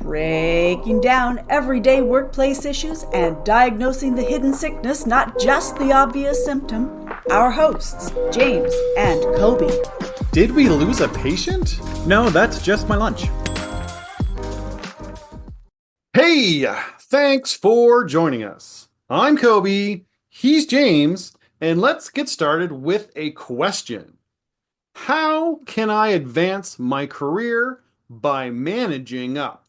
breaking down everyday workplace issues and diagnosing the hidden sickness, not just the obvious symptom. Our hosts, James and Kobe. Did we lose a patient? No, that's just my lunch. Hey, thanks for joining us. I'm Kobe, he's James, and let's get started with a question. How can I advance my career by managing up?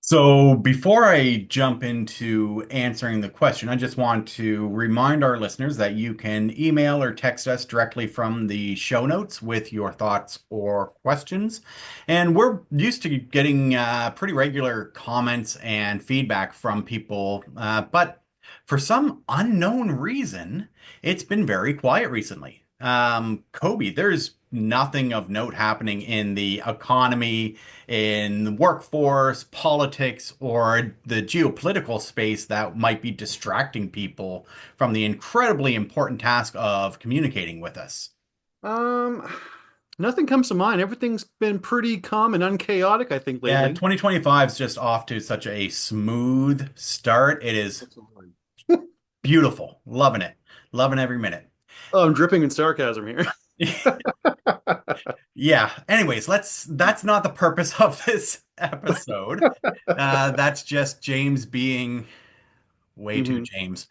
So before I jump into answering the question, I just want to remind our listeners that you can email or text us directly from the show notes with your thoughts or questions. And we're used to getting pretty regular comments and feedback from people, but for some unknown reason, it's been very quiet recently. Kobe, there's nothing of note happening in the economy, in the workforce, politics, or the geopolitical space that might be distracting people from the incredibly important task of communicating with us. Um, Nothing comes to mind. Everything's been pretty calm and unchaotic, I think, Yeah, lately. 2025 is just off to such a smooth start. It is Absolutely. beautiful. Loving it. Loving every minute. Oh, I'm dripping in sarcasm here. Yeah. Anyways, that's not the purpose of this episode. That's just James being way too hmm James.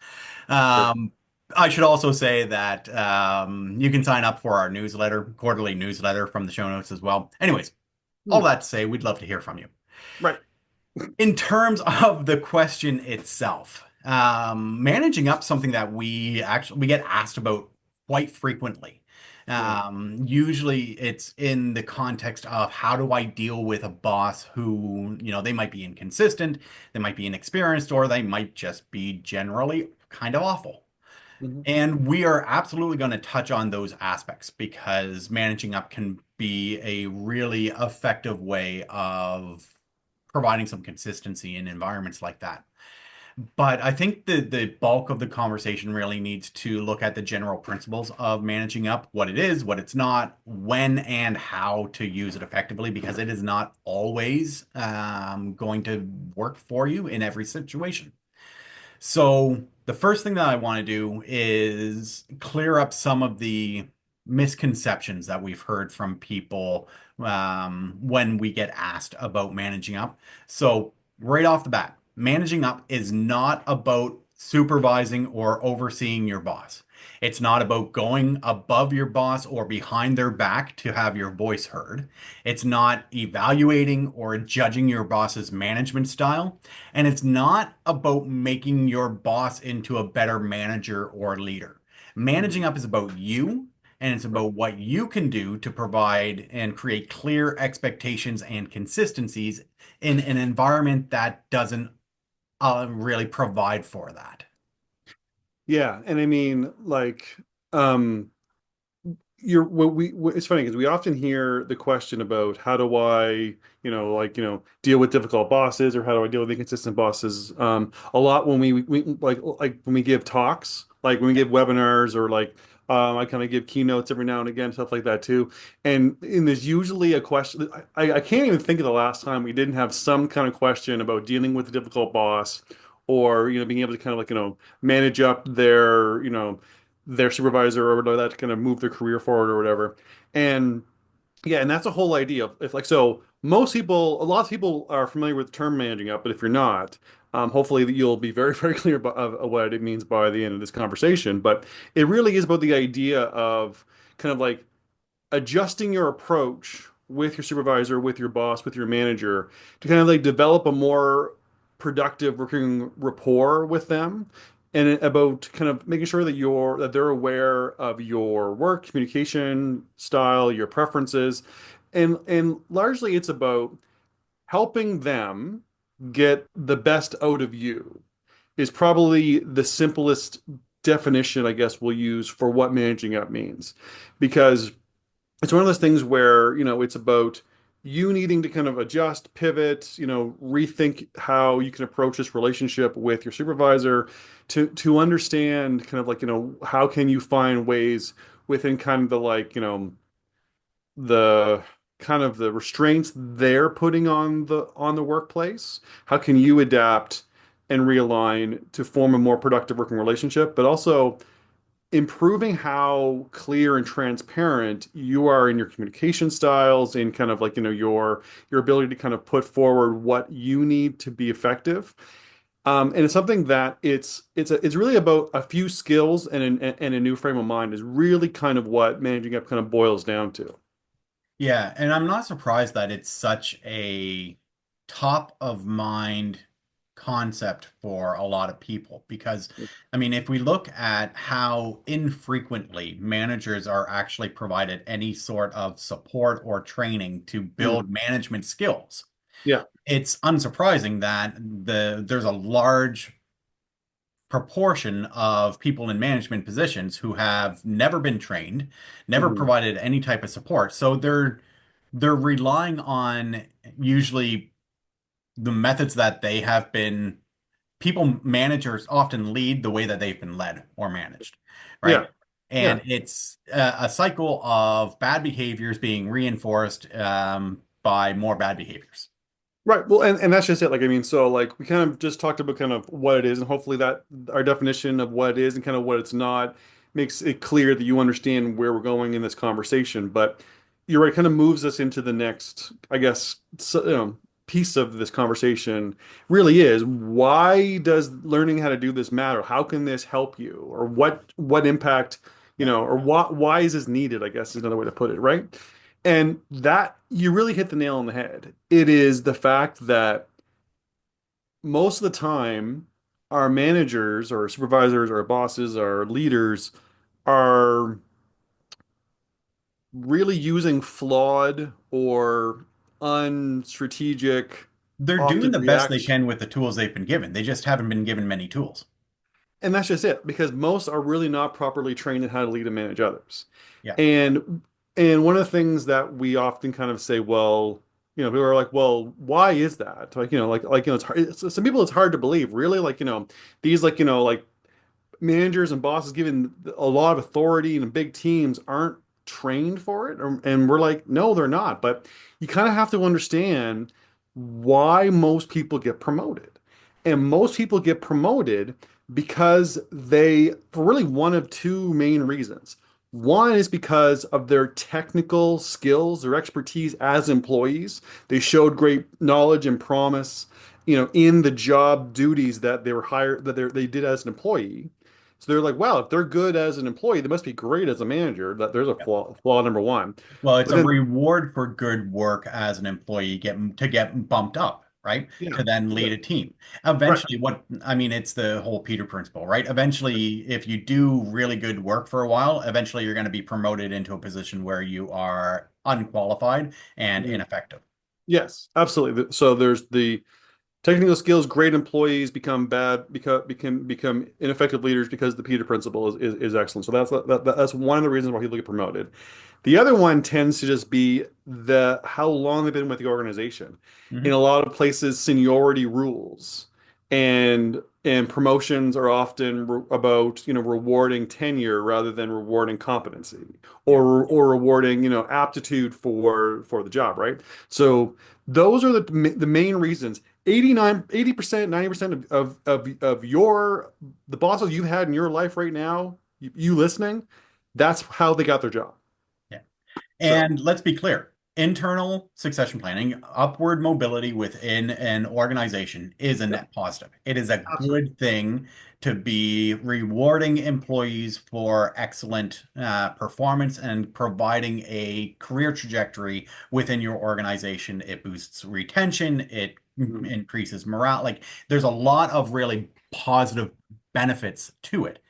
Sure. Um, I should also say that you can sign up for our newsletter, quarterly newsletter from the show notes as well. Anyways, all Hmm. that to say, we'd love to hear from you. Right. In terms of the question itself, managing up something that we get asked about quite frequently. Yeah. Usually it's in the context of how do I deal with a boss who, they might be inconsistent, they might be inexperienced, or they might just be generally kind of awful. hmm And we are absolutely going to touch on those aspects because managing up can be a really effective way of providing some consistency in environments like that. But I think the bulk of the conversation really needs to look at the general principles of managing up, what it is, what it's not, when and how to use it effectively, because it is not always going to work for you in every situation. So the first thing that I want to do is clear up some of the misconceptions that we've heard from people when we get asked about managing up. So right off the bat, managing up is not about supervising or overseeing your boss. It's not about going above your boss or behind their back to have your voice heard. It's not evaluating or judging your boss's management style. And it's not about making your boss into a better manager or leader. hmm Managing up is about you, and it's Right. about what you can do to provide and create clear expectations and consistencies in an environment that doesn't really provide for that. Yeah, and I mean, like, um, it's funny because we often hear the question about how do I, deal with difficult bosses or how do I deal with inconsistent bosses? A lot when we like when we give talks, like when we give webinars or I kind of give keynotes every now and again, stuff like that too. And there's usually a question. I can't even think of the last time we didn't have some kind of question about dealing with a difficult boss or being able to kind of manage up their supervisor or whatever that to kind of move their career forward or whatever. And yeah, and that's the whole idea. If like so, most people, a lot of people are familiar with the term managing up, but if you're not, hopefully you'll be very, very clear of what it means by the end of this conversation. But it really is about the idea of kind of like adjusting your approach with your supervisor, with your boss, with your manager to kind of like develop a more productive working rapport with them and about kind of making sure that they're aware of your work communication style, your preferences, and largely it's about helping them get the best out of you is probably the simplest definition I guess we'll use for what managing up means because it's one of those things where, it's about you needing to kind of adjust, pivot, rethink how you can approach this relationship with your supervisor to understand kind of how can you find ways within kind of the kind of the restraints they're putting on the workplace? How can you adapt and realign to form a more productive working relationship, but also improving how clear and transparent you are in your communication styles, in kind of like, your ability to kind of put forward what you need to be effective. And it's something that it's really about a few skills and a new frame of mind is really kind of what managing up kind of boils down to. Yeah, and I'm not surprised that it's such a top of mind concept for a lot of people because, I mean, if we look at how infrequently managers are actually provided any sort of support or training to Mm. build management skills, Yeah. it's unsurprising that there's a large proportion of people in management positions who have never been trained, never Hmm. provided any type of support. So they're relying on usually the methods that they have been people managers often lead the way that they've been led or managed, right? Yeah. And Yeah. it's a cycle of bad behaviors being reinforced by more bad behaviors. Right. Well, and that's just it. Like, I mean, so like we kind of just talked about kind of what it is, and hopefully that our definition of what it is and kind of what it's not makes it clear that you understand where we're going in this conversation. But you're right, it kind of moves us into the next, I guess, piece of this conversation really is why does learning how to do this matter? How can this help you? Or what impact, Yeah. or why is this needed, I guess is another way to put it, right? And that you really hit the nail on the head. It is the fact that most of the time, our managers or supervisors or bosses or leaders are really using flawed or unstrategic, They're doing often the best they reaction. can with the tools they've been given. They just haven't been given many tools. And that's just it, because most are really not properly trained in how to lead and manage others. Yeah. And and one of the things that we often kind of say, well, people are like, well, why is that? Like, it's hard. Some people it's hard to believe, really. Like, these like managers and bosses given a lot of authority and big teams aren't trained for it. And we're like, no, they're not. But you kind of have to understand why most people get promoted. And most people get promoted because for really one of two main reasons. One is because of their technical skills, their expertise as employees. They showed great knowledge and promise, in the job duties that they were hired, that they did as an employee. So they're like, wow, if they're good as an employee, they must be great as a manager. That there's a flaw number one. Well, it's But a then, reward for good work as an employee get bumped up, right? yeah, To then yeah, lead a team. right. Eventually, what I mean, it's the whole Peter principle, right? Eventually, if you do really good work for a while, eventually you're going to be promoted into a position where you are unqualified and Mhm. ineffective. Yes, absolutely. So there's the technical skills, great employees become ineffective leaders because the Peter principle is excellent. So that's one of the reasons why people get promoted. The other one tends to just be the how long they've been with the organization. In Hmm. a lot of places, seniority rules, and promotions are often about rewarding tenure rather than rewarding competency, Yeah. or rewarding aptitude for the job, right? So those are the main reasons. 80%, 90% of the bosses you've had in your life right now, you listening, that's how they got their job. Yeah. So, And let's be clear, internal succession planning, upward mobility within an organization is a yeah, net positive. It is a absolutely. good thing to be rewarding employees for excellent performance and providing a career trajectory within your organization. It boosts retention, it Mhm. increases morale. Like there's a lot of really positive benefits to it.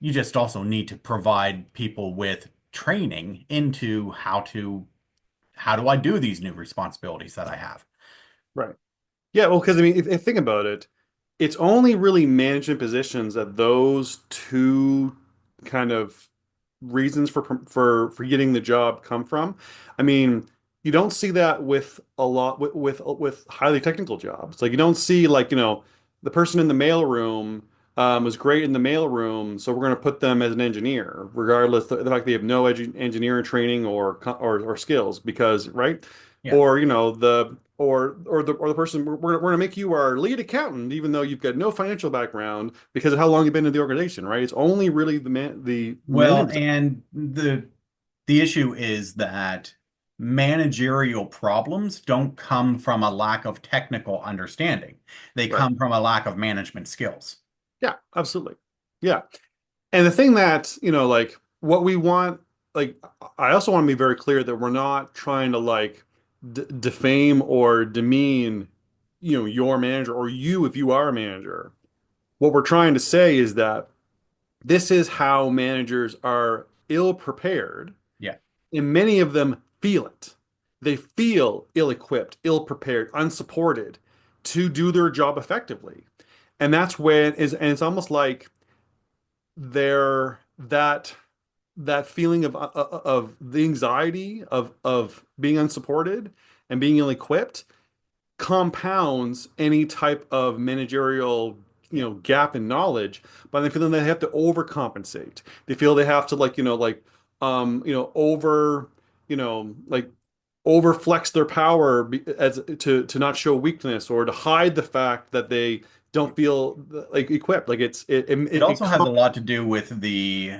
You just also need to provide people with training into how do I do these new responsibilities that I have? Right. Yeah, well, because I mean, if think about it, it's only really management positions that those two kind of reasons for getting the job come from. I mean, you don't see that with a lot with highly technical jobs. Like you don't see like the person in the mailroom was great in the mailroom, so we're going to put them as an engineer, regardless of the fact they have no engineering training or skills, because right, Yeah. or the person we're going to make you our lead accountant, even though you've got no financial background because of how long you've been in the organization, right? It's only really the Well, management. and the issue is that managerial problems don't come from a lack of technical understanding. They Right. come from a lack of management skills. Yeah, absolutely. Yeah. And the thing that, like what we want, like I also want to be very clear that we're not trying to like d defame or demean, your manager or you if you are a manager. What we're trying to say is that this is how managers are ill prepared, Yeah. and many of them feel it. They feel ill-equipped, ill-prepared, unsupported to do their job effectively. And that's when is and it's almost like they're that feeling of the anxiety of being unsupported and being ill-equipped compounds any type of managerial, Yeah. gap in knowledge by the feeling they have to overcompensate. They feel they have to like over flex their power as to not show weakness or to hide the fact that they don't feel like equipped. Like It also has a lot to do with the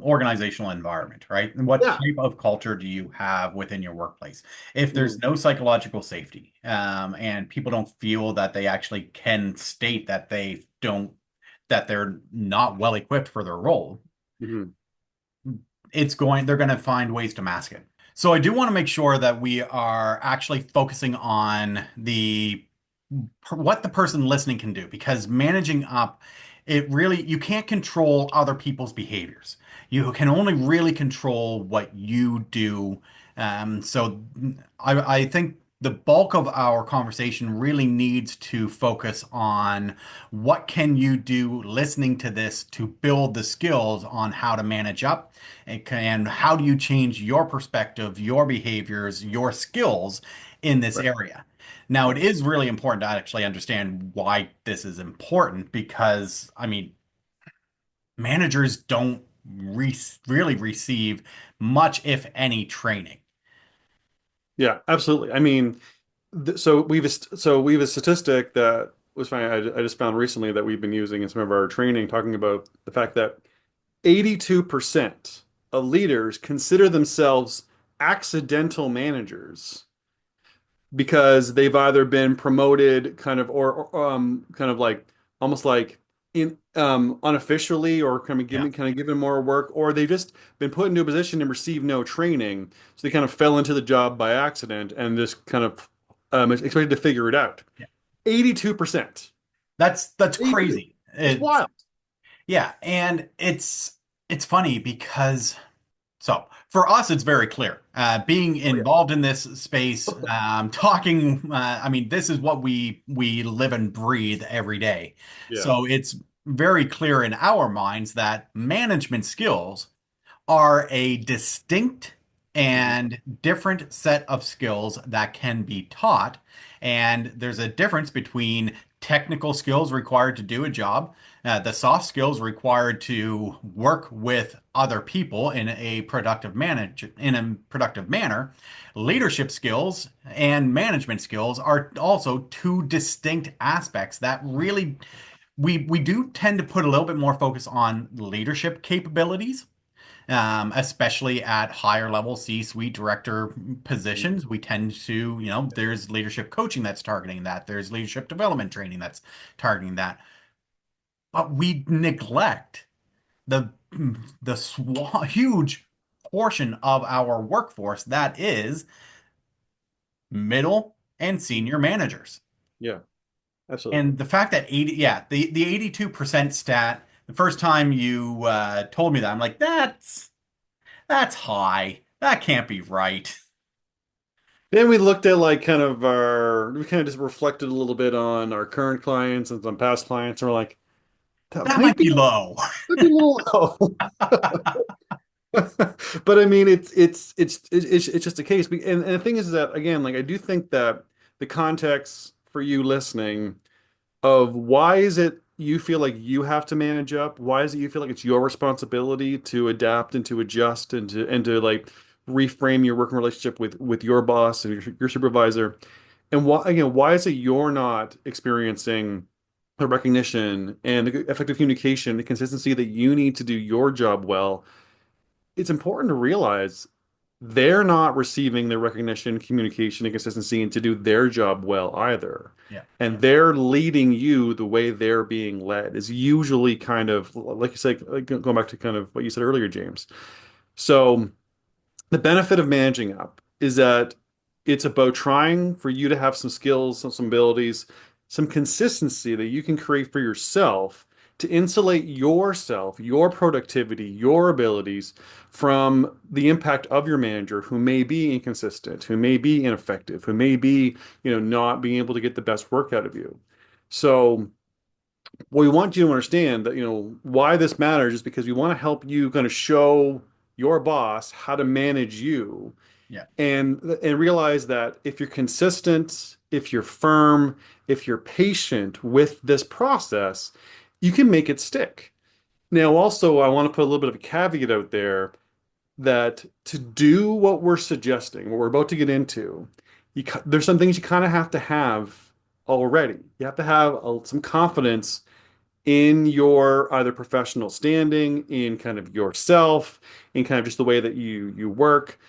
organizational environment, right? And what yeah. type of culture do you have within your workplace? If there's Mhm. no psychological safety, and people don't feel that they actually can state that that they're not well equipped for their role, Mhm. they're going to find ways to mask it. So I do want to make sure that we are actually focusing on the what the person listening can do, because managing up, it really, you can't control other people's behaviors. You can only really control what you do. So I think the bulk of our conversation really needs to focus on what can you do listening to this to build the skills on how to manage up, and how do you change your perspective, your behaviors, your skills in this Right. area. Now, it Right. is really important to actually understand why this is important, because, I mean, managers don't really receive much, if any, training. Yeah, absolutely. I mean, so we have a statistic that was fine. I just found recently that we've been using in some of our training, talking about the fact that 82% of leaders consider themselves accidental managers because they've either been promoted kind of or kind of like almost like in unofficially or Yeah. kind of given more work, or they've just been put into a position and received no training, so they kind of fell into the job by accident and just kind of expected to figure it out. Yeah. 82%. That's 82. crazy. It's wild. Yeah, and it's funny because so for us, it's very clear. Being Oh yeah. involved in this space, talking. I mean, this is what we live and breathe every day. Yeah. So it's very clear in our minds that management skills are a distinct Mhm. and different set of skills that can be taught. And there's a difference between technical skills required to do a job, the soft skills required to work with other people in a productive manner. Leadership skills and management skills are also two distinct aspects that really we do tend to put a little bit more focus on leadership capabilities, especially at higher level C-suite director Mhm. positions. We tend to, there's leadership coaching that's targeting that. There's leadership development training that's targeting that. But we neglect the huge portion of our workforce that is middle and senior managers. Yeah, absolutely. And the fact that 80, yeah, the 82% stat, the first time you told me that, I'm like, that's high. That can't be right. Then we looked at like we kind of just reflected a little bit on our current clients and some past clients, and we're like, that That might might be be low. a little low. But I mean, it's just a case. And the thing is that again, like I do think that the context for you listening of why is it you feel like you have to manage up? Why is it you feel like it's your responsibility to adapt and to adjust and to like reframe your working relationship with your boss and your supervisor? And why again, why is it you're not experiencing the recognition and the effective communication, the consistency that you need to do your job well? It's important to realize they're not receiving the recognition, communication, and consistency and to do their job well either. Yeah. And they're leading you the way they're being led is usually kind of like you said, like going back to kind of what you said earlier, James. So the benefit of managing up is that it's about trying for you to have some skills, some abilities, some consistency that you can create for yourself to insulate yourself, your productivity, your abilities from the impact of your manager who may be inconsistent, who may be ineffective, who may be, not being able to get the best work out of you. So we want you to understand that, why this matters is because we want to help you kind of show your boss how to manage you Yeah. and realize that if you're consistent, if you're firm, if you're patient with this process, you can make it stick. Now, also, I want to put a little bit of a caveat out there that to do what we're suggesting, what we're about to get into, there's some things you kind of have to have already. You have to have some confidence in your either professional standing, in kind of yourself, in kind of just the way that you work.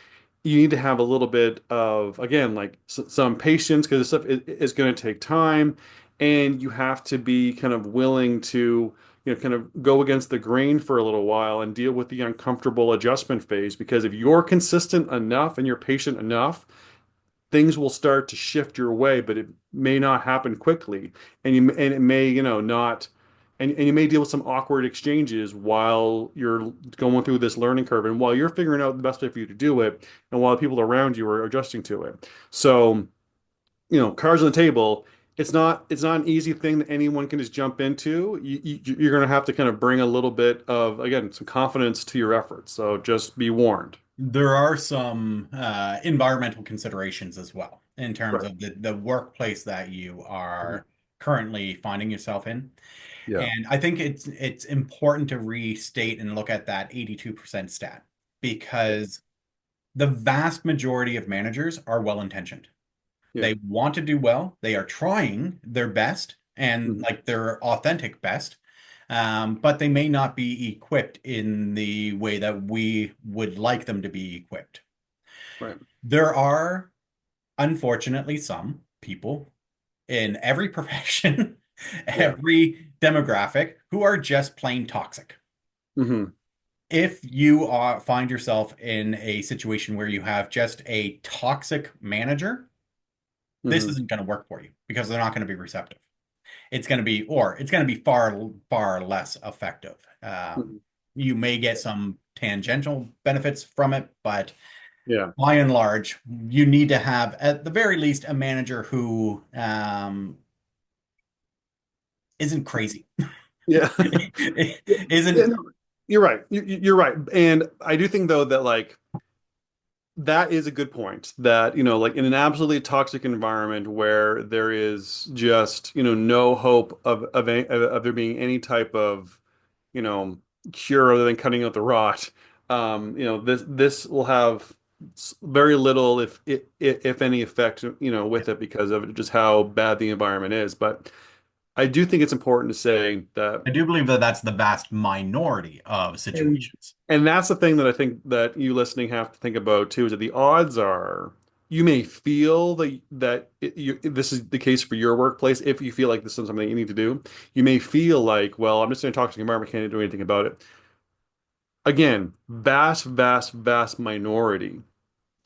You need to have a little bit of, again, like some patience because this stuff is going to take time, and you have to be kind of willing to, kind of go against the grain for a little while and deal with the uncomfortable adjustment phase. Because if you're consistent enough and you're patient enough, things will start to shift your way, but it may not happen quickly, and it may, not. And you may deal with some awkward exchanges while you're going through this learning curve and while you're figuring out the best way for you to do it and while the people around you are adjusting to it. So, cards on the table, it's not an easy thing that anyone can just jump into. You're going to have to kind of bring a little bit of, again, some confidence to your efforts. So just be warned. There are some environmental considerations as well in terms Right. of the workplace that you are currently finding yourself in. Yeah. And I think it's important to restate and look at that 82% stat because the vast majority of managers are well-intentioned. Yeah. They want to do well. They are trying their best and Mhm. like their authentic best, but they may not be equipped in the way that we would like them to be equipped. Right. There are, unfortunately, some people in every profession, Yeah. every demographic who are just plain toxic. Hmm. If you find yourself in a situation where you have just a toxic manager, this Hmm. isn't going to work for you because they're not going to be receptive. It's going to be far, far less effective. Hmm. You may get some tangential benefits from it, but Yeah. by and large, you need to have, at the very least, a manager who isn't crazy. Yeah. Yeah, Isn't, no, you're right. You're right. And I do think though that like that is a good point that, like in an absolutely toxic environment where there is just, no hope of there being any type of, you know, cure other than cutting out the rot. This will have very little, if any effect, yeah. with it because of just how bad the environment is. But I do think it's important to say that. I do believe that that's the vast minority of And situations. and that's the thing that I think that you listening have to think about too, is that the odds are you may feel this is the case for your workplace if you feel like this is something you need to do. You may feel like, well, I'm just in a toxic environment, can't do anything about it. Again, vast, vast, vast minority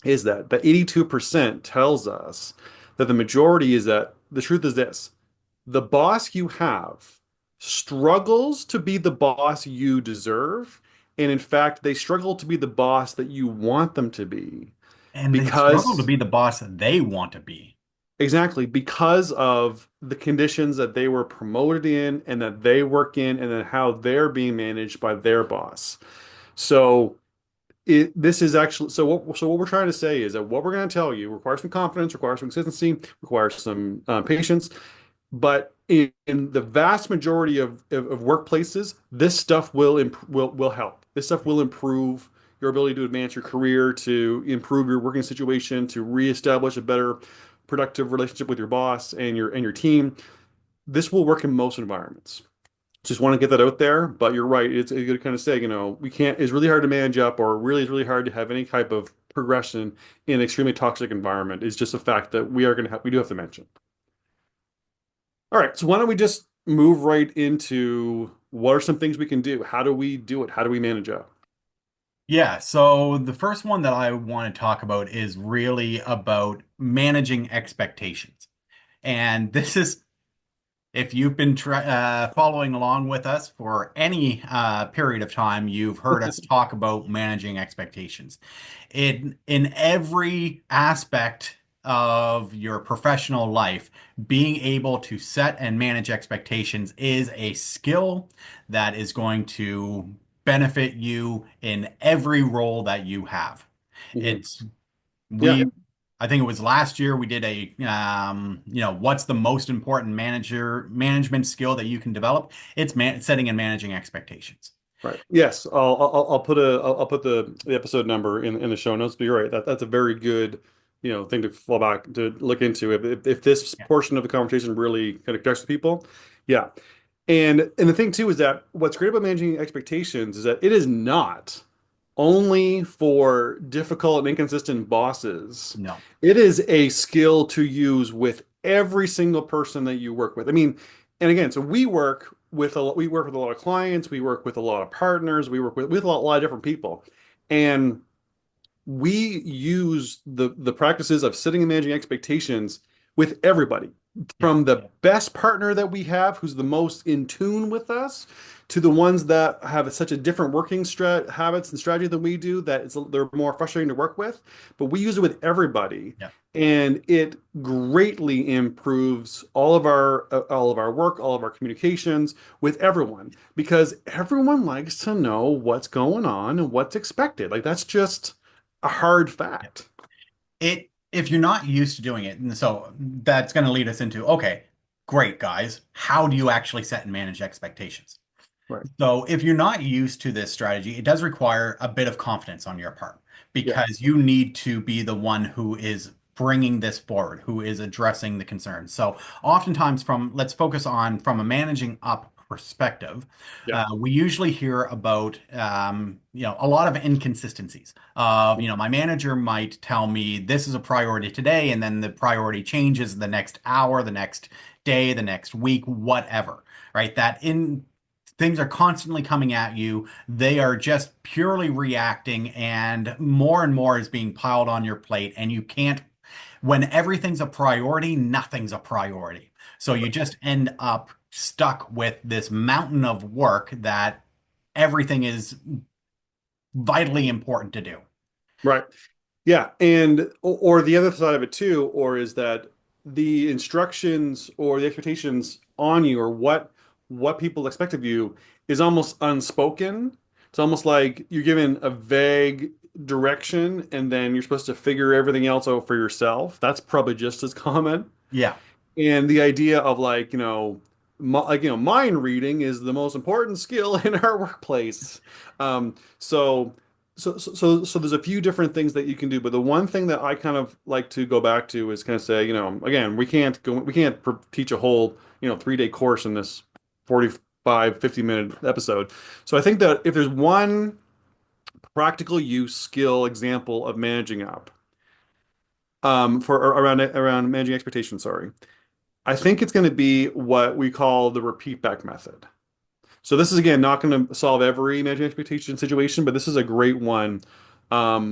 is that 82% tells us that the majority is that the truth is this: the boss you have struggles to be the boss you deserve. And in fact, they struggle to be the boss that you want them to be And they struggle to because, be the boss they want to be. exactly, because of the conditions that they were promoted in and that they work in, and then how they're being managed by their boss. So, this is actually so what we're trying to say is that what we're going to tell you requires some confidence, requires some consistency, requires some patience. But in the vast majority of workplaces, this stuff will help. This stuff will improve your ability to advance your career, to improve your working situation, to reestablish a better productive relationship with your boss and your team. This will work in most environments. Just want to get that out there, but you're right. It's a good kind of say, we can't, it's really hard to manage up, or really, it's really hard to have any type of progression in an extremely toxic environment. It's just a fact that we do have to mention. All right, so why don't we just move right into what are some things we can do? How do we do it? How do we manage up? Yeah, so the first one that I want to talk about is really about managing expectations. And this is, if you've been following along with us for any period of time, you've heard us talk about managing expectations. In every aspect of your professional life, being able to set and manage expectations is a skill that is going to benefit you in every role that you have. Mhm. It's Yeah, we I think it was last year we did what's the most important management skill that you can develop? It's setting and managing expectations. right. Yes, I'll put the episode number in the show notes. But you're right. That's a very good thing to fall back to look into if this Yeah, portion of the conversation really kind of connects with people. Yeah, and the thing too is that what's great about managing expectations is that it is not only for difficult and inconsistent bosses. no. It is a skill to use with every single person that you work with. I mean, and again, so we work with a lot of clients, we work with a lot of partners, we work with a lot of different people. And we use the practices of setting and managing expectations with everybody, Yeah. from the best partner that we have, who's the most in tune with us, to the ones that have such a different working habits and strategy than we do that they're more frustrating to work with. But we use it with everybody, Yeah. and it greatly improves all of our work, all of our communications with everyone, because everyone likes to know what's going on and what's expected. Like that's just a hard Yeah. fact. If you're not used to doing it, and so that's going to lead us into, okay, great guys, how do you actually set and manage expectations? Right. So if you're not used to this strategy, it does require a bit of confidence on your part Yeah. because you need to be the one who is bringing this forward, who is addressing the concerns. So oftentimes let's focus on from a managing up perspective, Yeah. we usually hear about, a lot of inconsistencies of, my manager might tell me this is a priority today, and then the priority changes the next hour, the next day, the next week, whatever, right? That in things are constantly coming at you. They are just purely reacting, and more is being piled on your plate. And you can't, when everything's a priority, nothing's a priority. So you just end up stuck with this mountain of work that everything is vitally important to do. Right. Yeah, and or the other side of it too, or is that the instructions or the expectations on you, or what people expect of you, is almost unspoken. It's almost like you're given a vague direction and then you're supposed to figure everything else out for yourself. That's probably just as common. Yeah. And the idea of mind reading is the most important skill in our workplace. Um, so, so there's a few different things that you can do, but the one thing that I kind of like to go back to is kind of say, again, we can't teach a whole, 3-day course in this 45, 50-minute episode. So I think that if there's one practical use skill example of managing up, for around managing expectations, sorry, I think it's going to be what we call the repeat back method. So this is again not going to solve every managing expectation situation, but this is a great one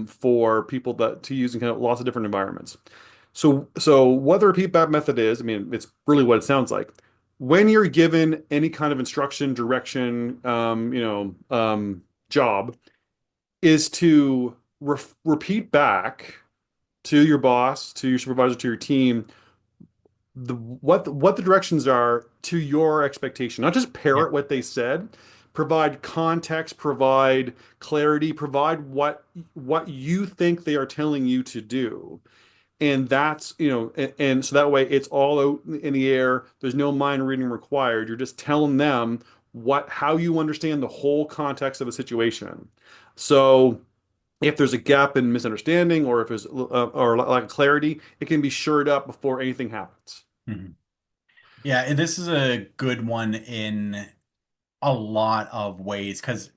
for people that to use in kind of lots of different environments. So what the repeat back method is, I mean, it's really what it sounds like. When you're given any kind of instruction, direction, job, is to repeat back to your boss, to your supervisor, to your team, what the directions are to your expectation. Not just Yeah. parrot what they said, provide context, provide clarity, provide what you think they are telling you to do. And that's, and so that way it's all out in the air. There's no mind reading required. You're just telling them how you understand the whole context of a situation. So if there's a gap in misunderstanding or if there's or lack of clarity, it can be shored up before anything happens. Mhm. Yeah, and this is a good one in a lot of ways because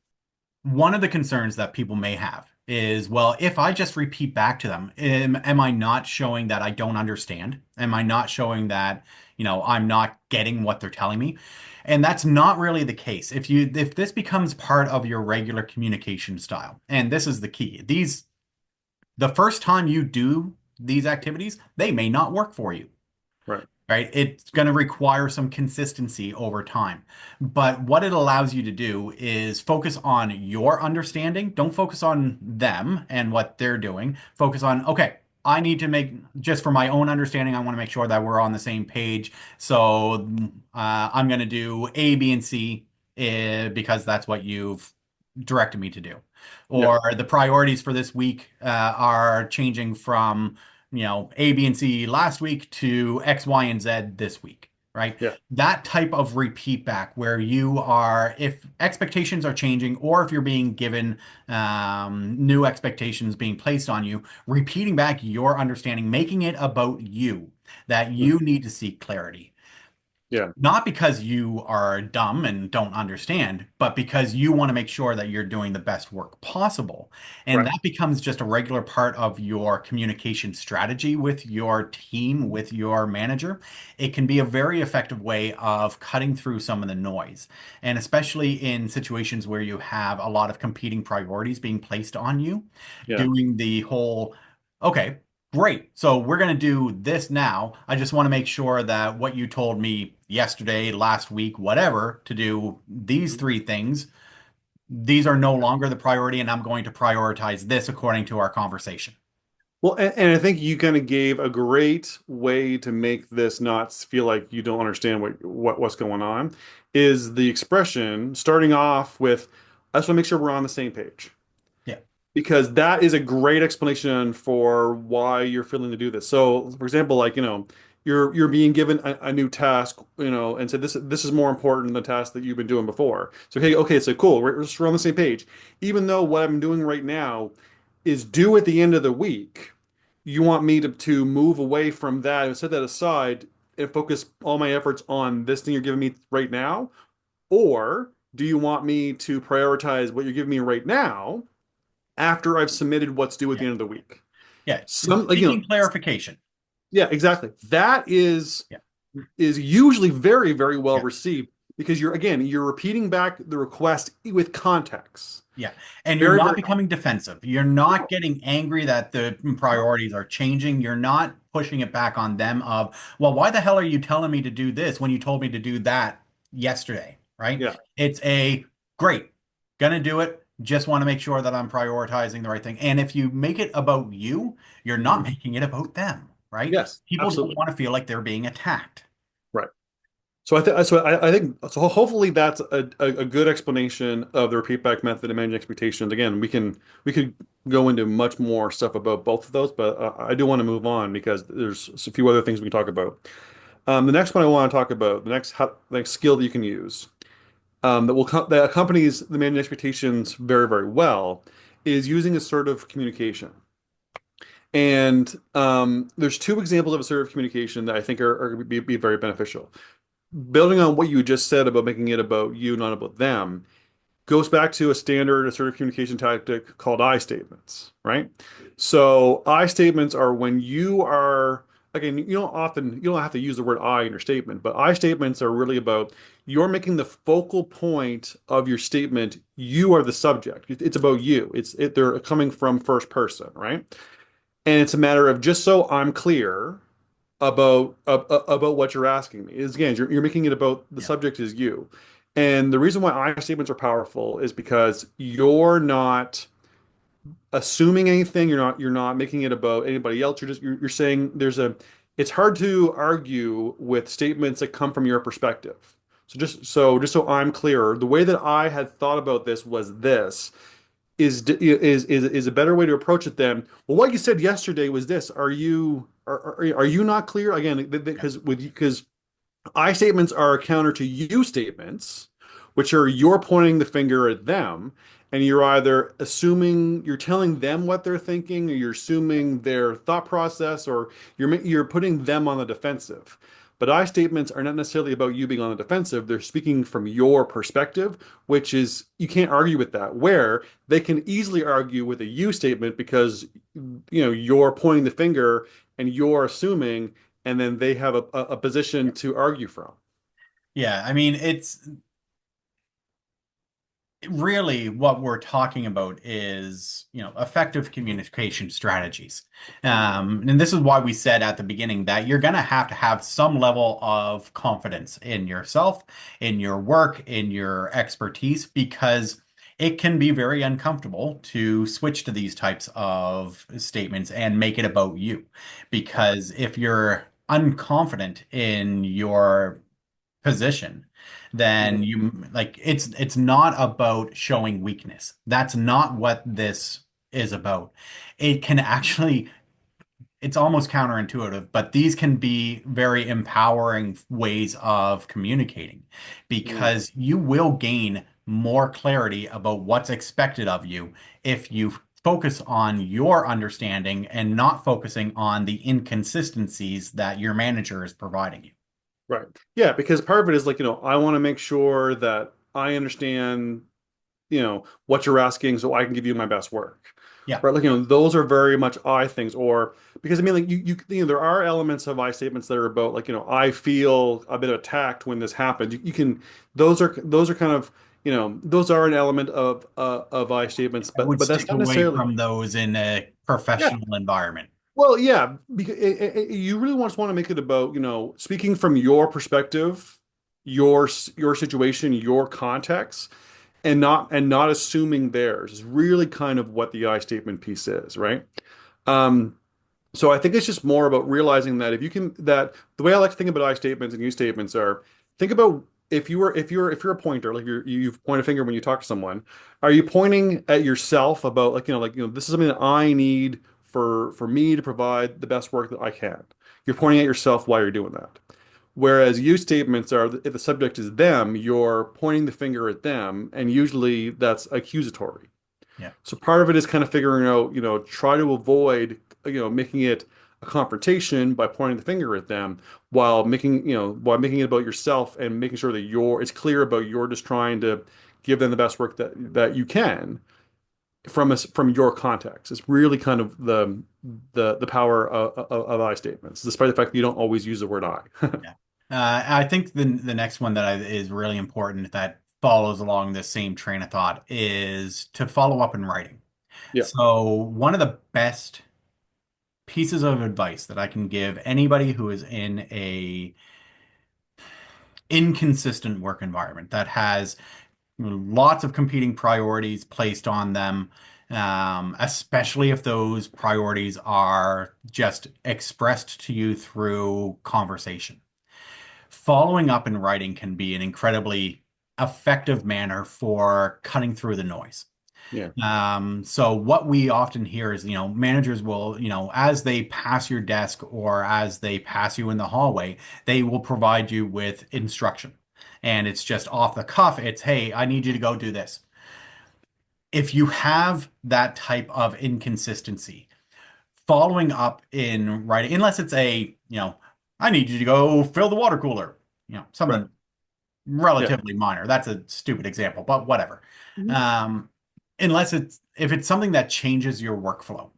one of the concerns that people may have is, well, if I just repeat back to them, am I not showing that I don't understand? Am I not showing that, I'm not getting what they're telling me? And that's not really the case. If this becomes part of your regular communication style, and this is the key, the first time you do these activities, they may not work for you, Right. right? It's going to require some consistency over time. But what it allows you to do is focus on your understanding. Don't focus on them and what they're doing. Focus on, okay, I need to make, just for my own understanding, I want to make sure that we're on the same page. So I'm going to do A, B, and C because that's what you've directed me to do. Yeah. Or the priorities for this week are changing from A, B, and C last week to X, Y, and Z this week, right? Yeah. That type of repeat back where you are, if expectations are changing or if you're being given new expectations being placed on you, repeating back your understanding, making it about you, that you need to seek clarity. Yeah. Not because you are dumb and don't understand, but because you want to make sure that you're doing the best work possible. And Right. that becomes just a regular part of your communication strategy with your team, with your manager. It can be a very effective way of cutting through some of the noise. And especially in situations where you have a lot of competing priorities being placed on you, Yeah. doing the whole, okay, great. So we're going to do this now. I just want to make sure that what you told me yesterday, last week, whatever, to do these three things, these are no longer the priority, and I'm going to prioritize this according to our conversation. Well, and I think you kind of gave a great way to make this not feel like you don't understand what's going on, is the expression starting off with, I just want to make sure we're on the same page. Yeah. Because that is a great explanation for why you're feeling to do this. So, for example, like, you're being given a new task, and said this is more important than the task that you've been doing before. So, okay, so cool, we're on the same page. Even though what I'm doing right now is due at the end of the week, you want me to move away from that and set that aside and focus all my efforts on this thing you're giving me right now? Or do you want me to prioritize what you're giving me right now after I've submitted what's due at Yeah. the end of the week? Yeah. Some like Seeking clarification. yeah, exactly. That Yeah. is usually very, very well Yeah. received because you're repeating back the request with context. Yeah. And you're Very, not very becoming defensive. You're not getting angry that the priorities are changing. You're not pushing it back on them of, well, why the hell are you telling me to do this when you told me to do that yesterday? Right? yeah. It's a great, gonna do it. Just want to make sure that I'm prioritizing the right thing. And if you make it about you, you're not Mhm. making it about them, right? Yes, People don't absolutely. want to feel like they're being attacked. Right. I think so. Hopefully, that's a good explanation of the repeat back method and managing expectations. Again, we could go into much more stuff about both of those, but I do want to move on because there's a few other things we can talk about. The next one I want to talk about, the next skill that you can use, that accompanies the managing expectations very, very well, is using assertive communication. And there's two examples of assertive communication that I think are going to be very beneficial. Building on what you just said about making it about you, not about them, goes back to a standard assertive communication tactic called I statements, right? So I statements are when you are, again, you don't have to use the word I in your statement, but I statements are really about you're making the focal point of your statement. You are the subject. It's about you. They're coming from first person, right? And it's a matter of just so I'm clear about what you're asking me. Is again, you're making it about the Yeah. subject is you. And the reason why I statements are powerful is because you're not assuming anything. You're not making it about anybody else. You're saying it's hard to argue with statements that come from your perspective. So just so I'm clear, the way that I had thought about this was this. is a better way to approach it than, well, what you said yesterday was this. Are you not clear? Again, Yeah. because I statements are counter to you statements, which are you're pointing the finger at them, and you're either assuming you're telling them what they're thinking, or you're assuming their thought process, or you're putting them on the defensive. But I statements are not necessarily about you being on the defensive. They're speaking from your perspective, which is you can't argue with that. Where they can easily argue with a you statement because you're pointing the finger and you're assuming, and then they have a position to argue from. Yeah, I mean, it's really what we're talking about is, effective communication strategies. And this is why we said at the beginning that you're going to have some level of confidence in yourself, in your work, in your expertise, because it can be very uncomfortable to switch to these types of statements and make it about you. Because if you're unconfident in your position, then Mhm. you like it's not about showing weakness. That's not what this is about. It can actually it's almost counterintuitive, but these can be very empowering ways of communicating Mhm. because you will gain more clarity about what's expected of you if you focus on your understanding and not focusing on the inconsistencies that your manager is providing you. Right. Yeah, because part of it is like, I want to make sure that I understand, what you're asking so I can give you my best work. Yeah. Right. Like, those are very much I things or because I mean like there are elements of I statements that are about like, I feel a bit attacked when this happened. You can those are kind of, those are an element of I statements, I would but that's stick not away necessarily from those in a yeah. professional environment. Well, yeah, because you really just want to make it about, speaking from your perspective, your situation, your context, and not assuming theirs is really kind of what the I statement piece is, right? Um, so I think it's just more about realizing that if you can that the way I like to think about I statements and you statements are think about if you're a pointer, like you point a finger when you talk to someone, are you pointing at yourself about this is something that I need for me to provide the best work that I can. You're pointing at yourself while you're doing that. Whereas you statements are if the subject is them, you're pointing the finger at them, and usually that's accusatory. Yeah. So part of it is kind of figuring out, try to avoid, making it a confrontation by pointing the finger at them while making it about yourself and making sure that it's clear about you're just trying to give them the best work that you can from your context. It's really kind of the power of I statements, despite the fact that you don't always use the word I. Yeah. I think the next one that is really important that follows along this same train of thought is to follow up in writing. Yeah, So one of the best pieces of advice that I can give anybody who is in a inconsistent work environment that has lots of competing priorities placed on them, especially if those priorities are just expressed to you through conversation. Following up in writing can be an incredibly effective manner for cutting through the noise. yeah, So what we often hear is, managers will, as they pass your desk or as they pass you in the hallway, they will provide you with instruction. And it's just off the cuff. It's, hey, I need you to go do this. If you have that type of inconsistency, following up in writing, unless it's I need you to go fill the water cooler, right. something Yeah. relatively minor. That's a stupid example, but whatever. Mhm. Um, unless if it's something that changes your workflow,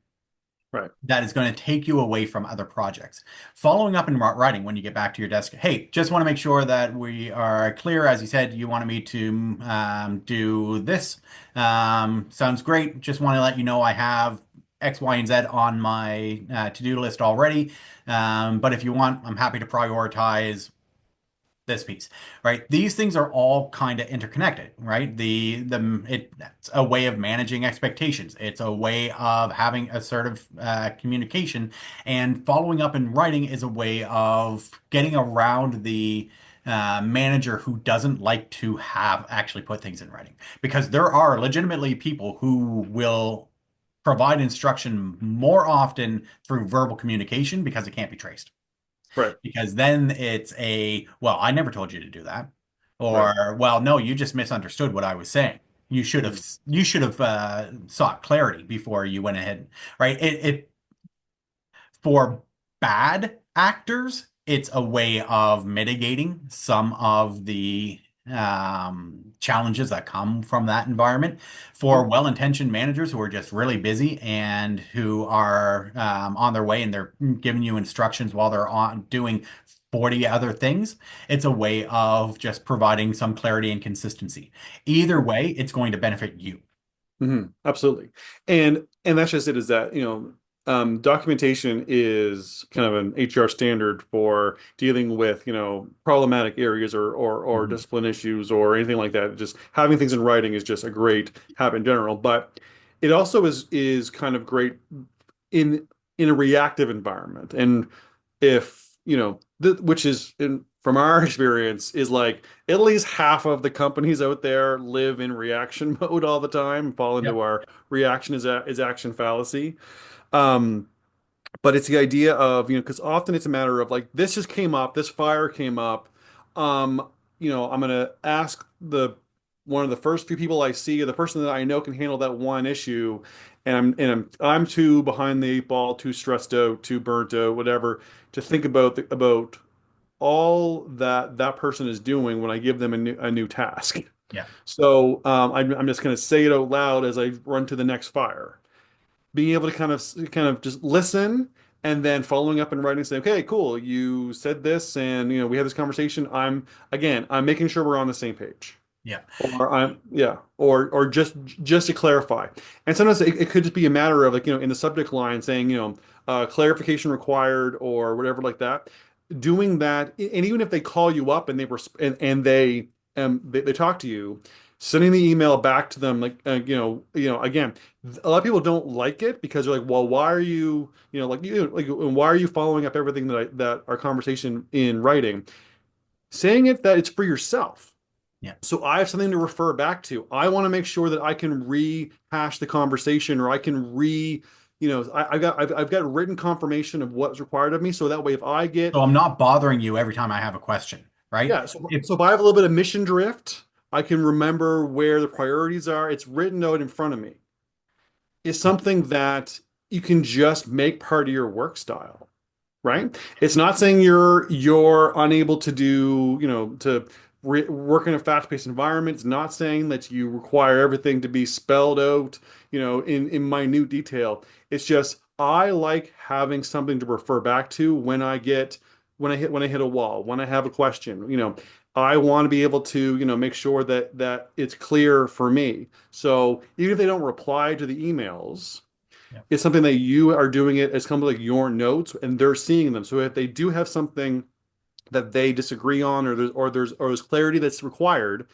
Right. that is going to take you away from other projects. Following up in writing when you get back to your desk, hey, just want to make sure that we are clear. As you said, you wanted me to do this. Sounds great. Just want to let you know I have X, Y, and Z on my to-do list already. But if you want, I'm happy to prioritize this piece, right? These things are all kind of interconnected, right? It's a way of managing expectations. It's a way of having assertive communication, and following up in writing is a way of getting around the manager who doesn't like to have actually put things in writing, because there are legitimately people who will provide instruction more often through verbal communication because it can't be traced. Right. Because then it's well, I never told you to do that. Right. Or, well, no, you just misunderstood what I was saying. Mhm. You should have sought clarity before you went ahead, right? For bad actors, it's a way of mitigating some of the challenges that come from that environment. For Mhm. well-intentioned managers who are just really busy and who are on their way and they're giving you instructions while they're on doing 40 other things, it's a way of just providing some clarity and consistency. Either way, it's going to benefit you. Absolutely. And that's just it, is that, documentation is kind of an HR standard for dealing with, problematic areas or Mhm. discipline issues or anything like that. Just having things in writing is just a great habit in general, but it also is kind of great in in a reactive environment. And if which is from our experience is like at least half of the companies out there live in reaction mode all the time, fall into Yep. our reaction is action fallacy. um but it's the idea of, because often it's a matter of like, this just came up, this fire came up. um I'm gonna ask the one of the first few people I see, or the person that I know can handle that one issue, and I'm too behind the eight ball, too stressed out, too burnt out, whatever, to think about all that that person is doing when I give them a new task. Yeah. So I'm just going to say it out loud as I run to the next fire, being able to kind of just listen, and then following up and writing, saying, okay, cool, you said this, and we had this conversation. I'm making sure we're on the same page. Yeah. Or or just to clarify. And sometimes it could just be a matter of, like, in the subject line saying, clarification required or whatever like that. Doing that, and even if they call you up and they talk to you, sending the email back to them, like, again, a lot of people don't like it because they're like, well, why are you, why are you following up everything that our conversation in writing? Saying it that it's for yourself, Yeah. so I have something to refer back to. I want to make sure that I can rehash the conversation, or I can I've got written confirmation of what's required of me. So that way, if I So get, I'm not bothering you every time I have a question, right? yeah, so, If so if I have a little bit of mission drift, I can remember where the priorities are. It's written out in front of me. It's something that you can just make part of your work style, right? It's not saying you're unable to do, to work in a fast-paced environment. It's not saying that you require everything to be spelled out, in minute detail. It's just, I like having something to refer back to when I hit a wall, when I have a question. I want to be able to, make sure that it's clear for me. So even if they don't reply to the emails, Yeah. it's something that you are doing it as kind of like your notes, and they're seeing them. So if they do have something that they disagree on, or there's clarity that's required,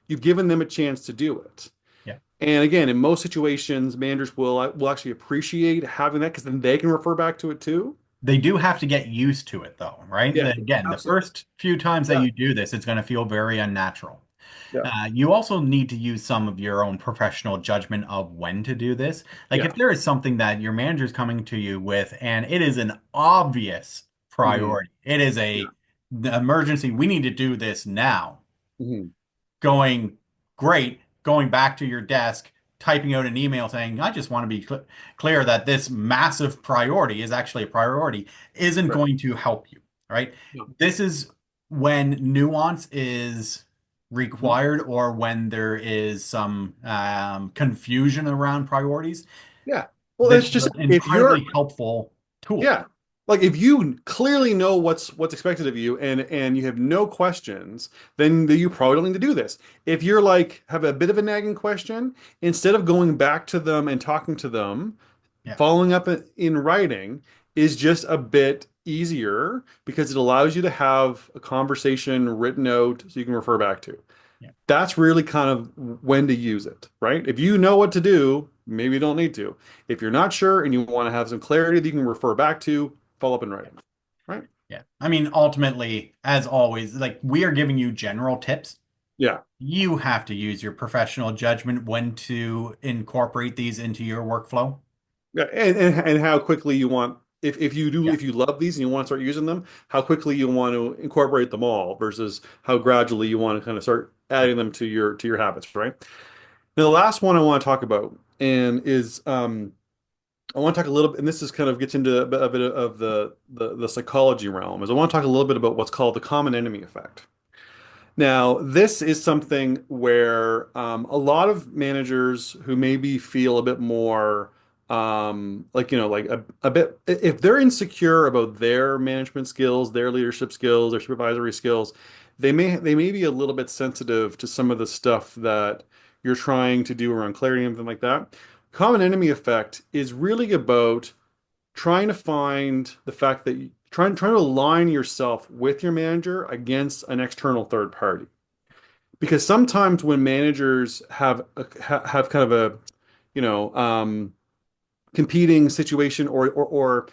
you've given them a chance to do it. Yeah. And again, in most situations, managers will actually appreciate having that, because then they can refer back to it too. They do have to get used to it though, right? Yeah, Again, the absolutely. first few times that Yeah, you do this, it's going to feel very unnatural. yeah, You also need to use some of your own professional judgment of when to do this. Like if yeah. there is something that your manager's coming to you with and it is an obvious Hmm. priority, it is Yeah. the emergency, we need to do this now. Hmm. Going great, going back to your desk, typing out an email saying, I just want to be clear that this massive priority is actually a priority, isn't Right. going to help you, right? Yeah. This is when nuance is Mhm. required or when there is some confusion around priorities. Yeah. Well, This it's is just, an if you're, incredibly helpful tool. yeah. Like, if you clearly know what's expected of you, and you have no questions, then you probably don't need to do this. If you're like, have a bit of a nagging question, instead of going back to them and talking to them, Yeah. following up in writing is just a bit easier, because it allows you to have a conversation written out so you can refer back to. Yeah. That's really kind of when to use it, right? If you know what to do, maybe you don't need to. If you're not sure and you want to have some clarity that you can refer back to, follow up in writing, right? Yeah. I mean, ultimately, as always, like we are giving you general tips. Yeah. You have to use your professional judgment when to incorporate these into your workflow. Yeah, and how quickly you want if you do Yeah. if you love these and you want to start using them, how quickly you want to incorporate them all versus how gradually you want to kind of start adding them to your habits, right? Now, the last one I want to talk about and is I want to talk a little bit, and this is kind of gets into a bit of the psychology realm, is I want to talk a little bit about what's called the common enemy effect. Now, this is something where a lot of managers who maybe feel a bit more like, like a bit, if they're insecure about their management skills, their leadership skills, their supervisory skills, they may be a little bit sensitive to some of the stuff that you're trying to do around clarity and something like that. Common enemy effect is really about trying to find the fact that trying to align yourself with your manager against an external third party. Because sometimes when managers have kind of a, you know, competing situation or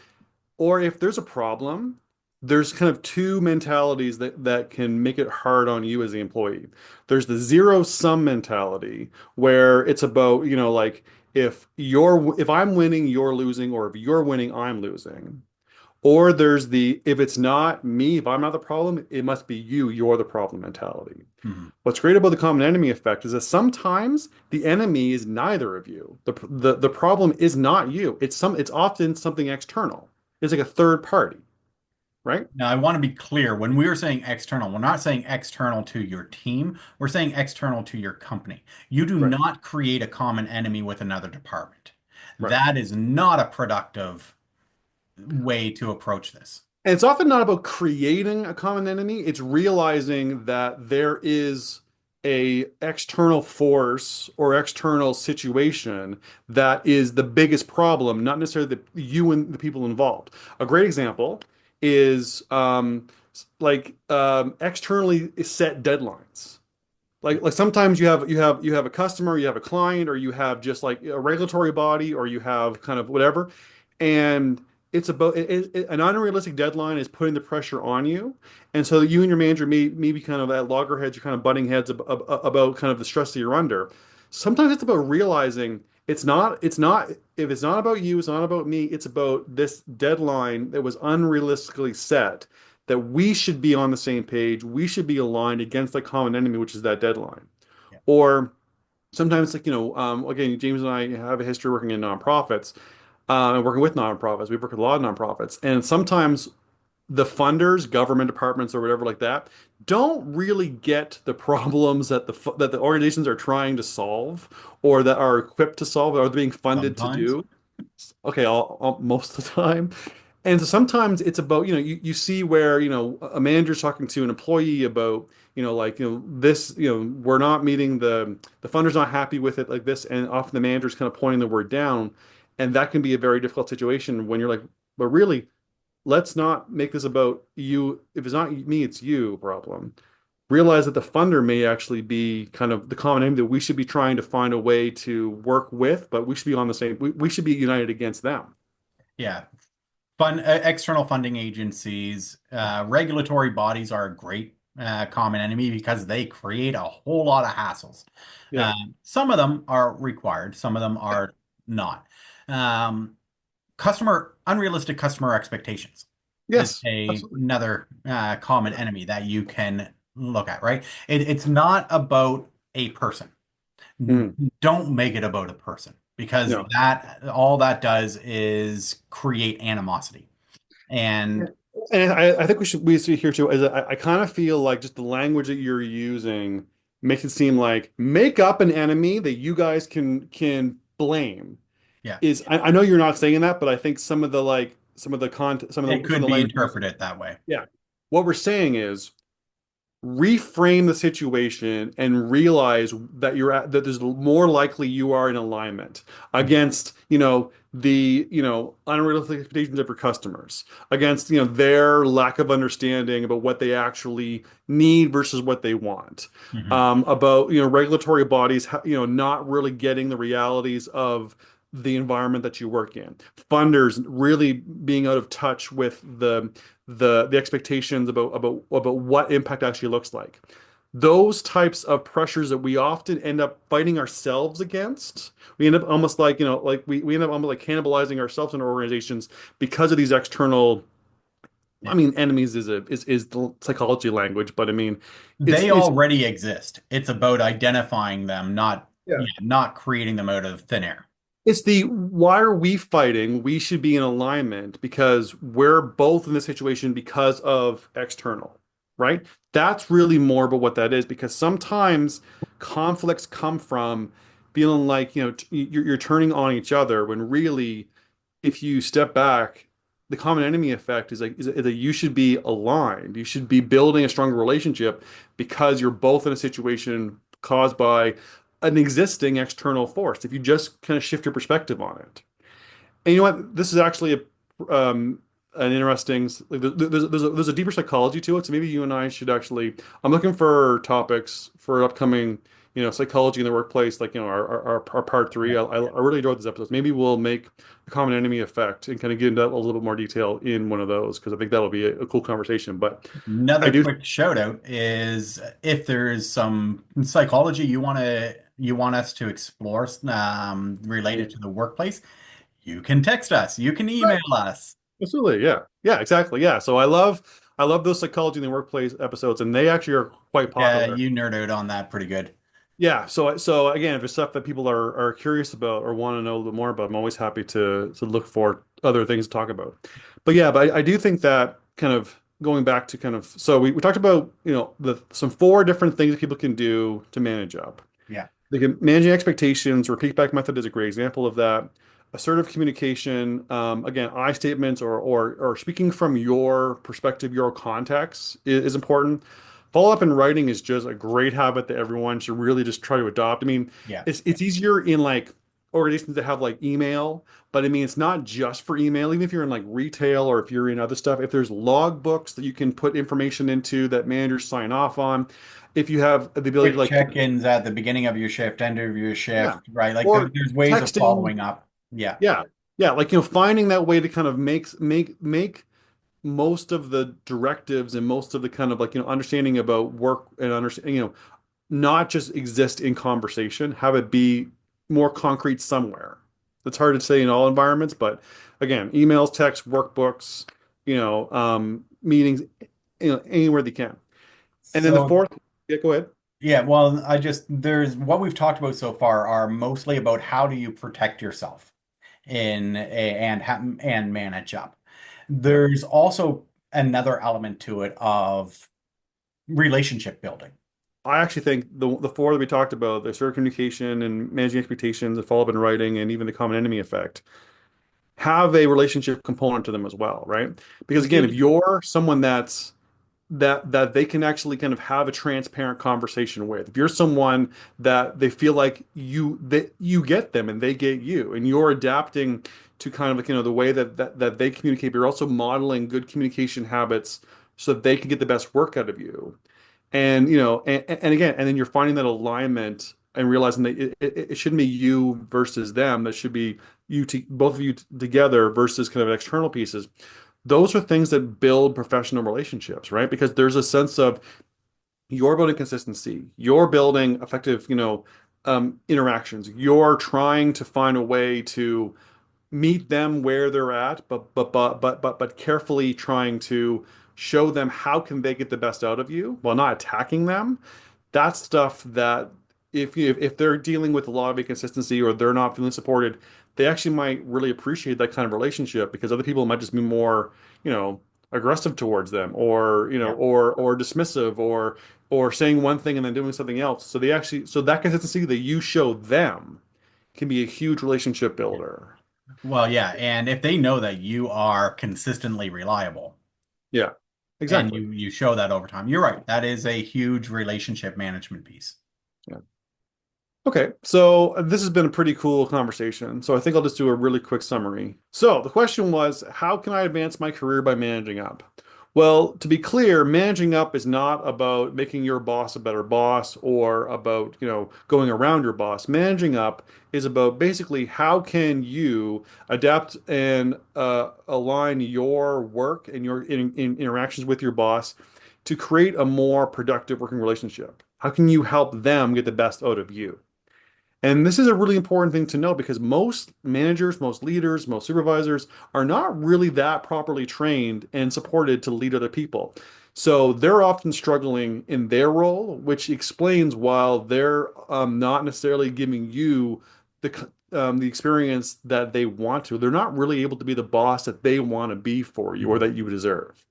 if there's a problem, there's kind of two mentalities that can make it hard on you as the employee. There's the zero sum mentality where it's about, like if I'm winning, you're losing, or if you're winning, I'm losing. Or there's the if it's not me, if I'm not the problem, it must be you, you're the problem mentality. Mhm. What's great about the common enemy effect is that sometimes the enemy is neither of you. The problem is not you. It's often something external. It's like a third party, right? Now, I want to be clear. When we are saying external, we're not saying external to your team. We're saying external to your company. You do Right. not create a common enemy with another department. Right. That is not a productive way to approach this. And it's often not about creating a common enemy. It's realizing that there is a external force or external situation that is the biggest problem, not necessarily you and the people involved. A great example is externally set deadlines. Like sometimes you have a customer, you have a client, or you have just like a regulatory body, or you have kind of whatever, and it's about an unrealistic deadline is putting the pressure on you, and so you and your manager may be kind of at loggerheads, you're kind of butting heads about kind of the stress that you're under. Sometimes it's about realizing it's not if it's not about you, it's not about me, it's about this deadline that was unrealistically set that we should be on the same page. We should be aligned against the common enemy, which is that deadline. Yeah. Or sometimes, like, again, James and I have a history working in nonprofits and working with nonprofits. We work with a lot of nonprofits. And sometimes the funders, government departments or whatever like that, don't really get the problems that the organizations are trying to solve or that are equipped to solve or are being funded to Sometimes. do. Okay, most of the time. And so sometimes it's about, you see where, a manager's talking to an employee about, this, we're not meeting the funder's not happy with it like this. And often the manager's kind of pointing the word down. And that can be a very difficult situation when you're like, but really, let's not make this about you. If it's not me, it's you problem. Realize that the funder may actually be kind of the common enemy that we should be trying to find a way to work with, but we should be on the same, we should be united against them. Yeah. External funding agencies, regulatory bodies are a great common enemy because they create a whole lot of hassles. Yeah. Some of them are required, some of them are not. Um, Unrealistic customer expectations is Yes, absolutely. another common enemy that you can look at, right? It's not about a person. Mm, Don't make it about a person because no. that all that does is create animosity. And And I think we see here too is that I kind of feel like just the language that you're using makes it seem like make up an enemy that you guys can blame. yeah, I know you're not saying that, but I think it some of could the be language you're using, interpreted that way. yeah. What we're saying is reframe the situation and realize that there's more likely you are in alignment against the unrealistic expectations of your customers against their lack of understanding about what they actually need versus what they want Mhm. about regulatory bodies not really getting the realities of the environment that you work in. Funders really being out of touch with the expectations about what impact actually looks like. Those types of pressures that we often end up fighting ourselves against. We end up almost like, we end up almost like cannibalizing ourselves in our organizations because of these external, I Yeah. mean, enemies is the psychology language, but I mean, They it's already exist. It's about identifying them, not yeah. yeah, not creating them out of thin air. It's the why are we fighting? We should be in alignment because we're both in this situation because of external, right? That's really more about what that is because sometimes conflicts come from feeling like, you're turning on each other when really, if you step back, the common enemy effect is that you should be aligned. You should be building a stronger relationship because you're both in a situation caused by an existing external force. If you just kind of shift your perspective on it. And you know what? This is actually an interesting, like, there's a deeper psychology to it. So maybe you and I should actually, I'm looking for topics for upcoming, psychology in the workplace, like, our part three. Yeah. I really enjoyed this episode. Maybe we'll make the common enemy effect and kind of get into a little bit more detail in one of those because I think that'll be a cool conversation. But I Another do, quick shout out is if there's some psychology you want us to explore related to the workplace, you can text us, you can email us. absolutely, yeah, yeah, exactly, yeah. So I love those psychology in the workplace episodes, and they actually are quite Yeah, popular. you nerd out on that pretty good. Yeah, so again, if it's stuff that people are curious about or want to know a little more about, I'm always happy to look for other things to talk about. But yeah, but I do think that kind of going back to kind of so we talked about the some four different things that people can do to manage up. Yeah. They can managing expectations, repeat back method is a great example of that. Assertive communication, again, I statements or speaking from your perspective, your context is important. Follow up in writing is just a great habit that everyone should really just try to adopt. I mean, Yeah. it's easier in like organizations that have like email, but I mean, it's not just for email. Even if you're in like retail or if you're in other stuff, if there's log books that you can put information into that managers sign off on, if you have the ability to Quick like, check-ins at the beginning of your shift, end of your yeah, shift, right? Like or there's ways of texting, following up. Yeah. yeah, yeah, like finding that way to kind of make most of the directives and most of the kind of like understanding about work and understanding not just exist in conversation, have it be more concrete somewhere. That's hard to say in all environments, but again, emails, texts, workbooks, meetings, anywhere they can. And then the So fourth, yeah, go ahead. yeah, well, there's what we've talked about so far are mostly about how do you protect yourself and manage up. Yeah. There's also another element to it of relationship building. I actually think the four that we talked about, the assertive communication and managing expectations, the follow-up in writing, and even the common enemy effect, have a relationship component to them as well, right? Because You again, if see, you're someone that they can actually kind of have a transparent conversation with. If you're someone that they feel like you get them and they get you, and you're adapting to kind of like the way that they communicate, but you're also modeling good communication habits so that they can get the best work out of you. And and again, and then you're finding that alignment and realizing that it shouldn't be you versus them. That should be both of you together versus kind of external pieces. Those are things that build professional relationships, right? Because there's a sense of you're building consistency, you're building effective, interactions. You're trying to find a way to meet them where they're at, but carefully trying to show them how can they get the best out of you while not attacking them. That's stuff that if they're dealing with a lot of inconsistency or they're not feeling supported, they actually might really appreciate that kind of relationship because other people might just be more, aggressive towards them or, yeah. or dismissive or saying one thing and then doing something else. So that consistency that you show them can be a huge relationship Yeah. builder. Well, yeah, and if they know that you are consistently reliable Yeah, and exactly. you show that over time, you're right. That is a huge relationship management piece. Yeah. Okay, so this has been a pretty cool conversation. So I think I'll just do a really quick summary. So the question was, how can I advance my career by managing up? Well, to be clear, managing up is not about making your boss a better boss or about, going around your boss. Managing up is about basically how can you adapt and align your work and your in interactions with your boss to create a more productive working relationship. How can you help them get the best out of you? And this is a really important thing to know because most managers, most leaders, most supervisors are not really that properly trained and supported to lead other people. So they're often struggling in their role, which explains why they're not necessarily giving you the experience that they want to. They're not really able to be the boss that they want to be for you or that you deserve.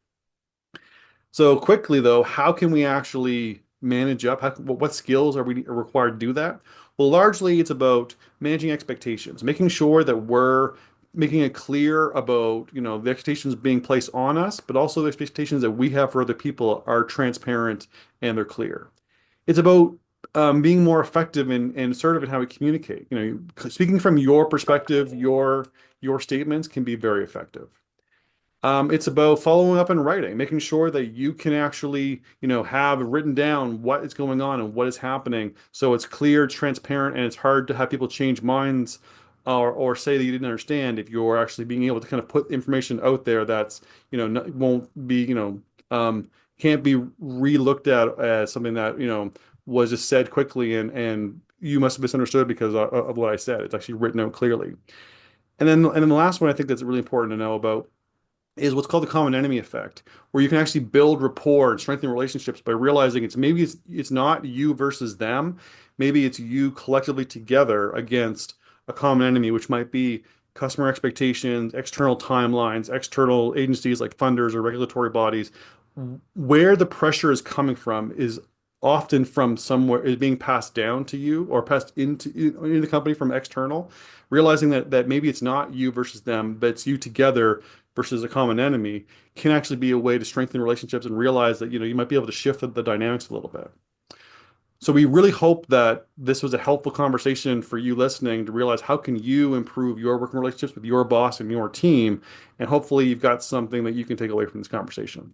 So quickly though, how can we actually manage up? What skills are we required to do that? Well, largely it's about managing expectations, making sure that we're making it clear about, the expectations being placed on us, but also the expectations that we have for other people are transparent and they're clear. It's about being more effective and assertive in how we communicate. Speaking from your perspective, your statements can be very effective. It's about following up and writing, making sure that you can actually, have written down what is going on and what is happening. So it's clear, transparent, and it's hard to have people change minds or say that you didn't understand if you're actually being able to kind of put information out there that's, won't be, can't be re-looked at as something that, was just said quickly and you must have misunderstood because of what I said. It's actually written out clearly. And then the last one I think that's really important to know about is what's called the common enemy effect, where you can actually build rapport and strengthen relationships by realizing it's not you versus them, maybe it's you collectively together against a common enemy, which might be customer expectations, external timelines, external agencies like funders or regulatory bodies. Where the pressure is coming from is often from somewhere is being passed down to you or passed into the company from external, realizing that maybe it's not you versus them, but it's you together versus a common enemy can actually be a way to strengthen relationships and realize that you might be able to shift the dynamics a little bit. So we really hope that this was a helpful conversation for you listening to realize how can you improve your working relationships with your boss and your team, and hopefully you've got something that you can take away from this conversation.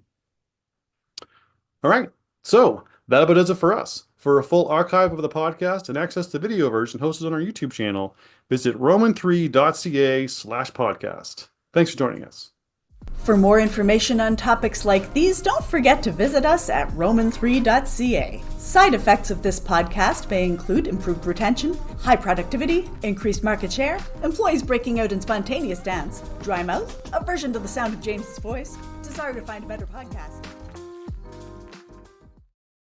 All right, so that about does it for us. For a full archive of the podcast and access to the video version hosted on our YouTube channel, visit roman3.ca/podcast. Thanks for joining us. For more information on topics like these, don't forget to visit us at roman3.ca. Side effects of this podcast may include improved retention, high productivity, increased market share, employees breaking out in spontaneous dance, dry mouth, aversion to the sound of James's voice, desire to find a better podcast.